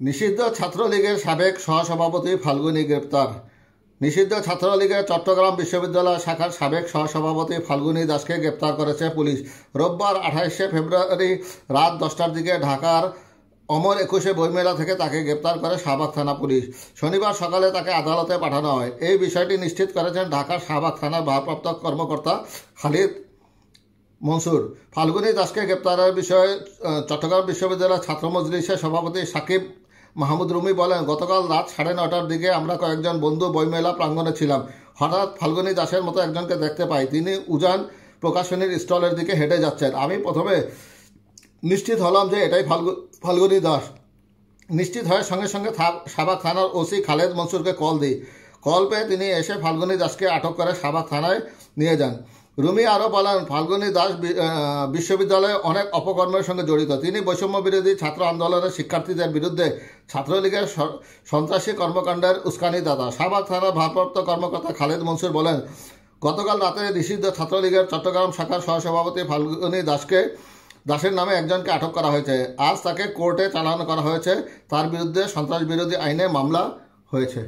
নিষিদ্ধ ছাত্রলীগের সাবেক সহসভাপতি ফাল্গুনী গ্রেপ্তার। নিষিদ্ধ ছাত্রলীগের চট্টগ্রাম বিশ্ববিদ্যালয় শাখার সাবেক সহসভাপতি ফাল্গুনী দাসকে গ্রেপ্তার করেছে পুলিশ। রোববার 28শে ফেব্রুয়ারি রাত 10টার দিকে ঢাকার অমর 21 বইমেলা থেকে তাকে গ্রেপ্তার করে শাহবাগ থানা পুলিশ। শনিবার সকালে তাকে আদালতে পাঠানো হয়। এই বিষয়টি নিশ্চিত করেছেন ঢাকার শাহবাগ থানার ভারপ্রাপ্ত কর্মকর্তা খালিদ মনসুর। ফাল্গুনী দাসকে গ্রেপ্তারের বিষয়ে চট্টগ্রাম বিশ্ববিদ্যালয়ের ছাত্র মজলিসের সভাপতি সাকিব মাহমুদ রুমি বলেন, গতকাল রাত 9:30টার দিকে আমরা কয়েকজন বন্ধু বইমেলা প্রাঙ্গণে ছিলাম। হঠাৎ ফাল্গুনী দাসের মতো একজনকে দেখতে পাই। তিনি উজান প্রকাশনীর স্টলের দিকে হেঁটে যাচ্ছেন। আমি প্রথমে নিশ্চিত হলাম যে এটাই ফাল্গুনী দাস। নিশ্চিত হয়ে সঙ্গে সঙ্গে শাহবাগ থানার ওসি খালেদ মনসুরকে কল দিই। কল পেয়ে তিনি এসে ফাল্গুনী দাসকে আটক করে শাহবাগ থানায় নিয়ে যান। রুমি আরও বলেন, ফাল্গুনী দাস বিশ্ববিদ্যালয়ে অনেক অপকর্মের সঙ্গে জড়িত। তিনি বৈষম্য বিরোধী ছাত্র আন্দোলনের শিক্ষার্থীদের বিরুদ্ধে ছাত্রলীগের সন্ত্রাসী কর্মকাণ্ডের উস্কানিদাতা। শাহবাগ থানার ভারপ্রাপ্ত কর্মকর্তা খালেদ মনসুর বলেন, গতকাল রাতে নিষিদ্ধ ছাত্রলীগের চট্টগ্রাম শাখার সহসভাপতি ফাল্গুনী দাসের নামে একজনকে আটক করা হয়েছে। আজ তাকে কোর্টে চালান করা হয়েছে। তার বিরুদ্ধে সন্ত্রাস বিরোধী আইনে মামলা হয়েছে।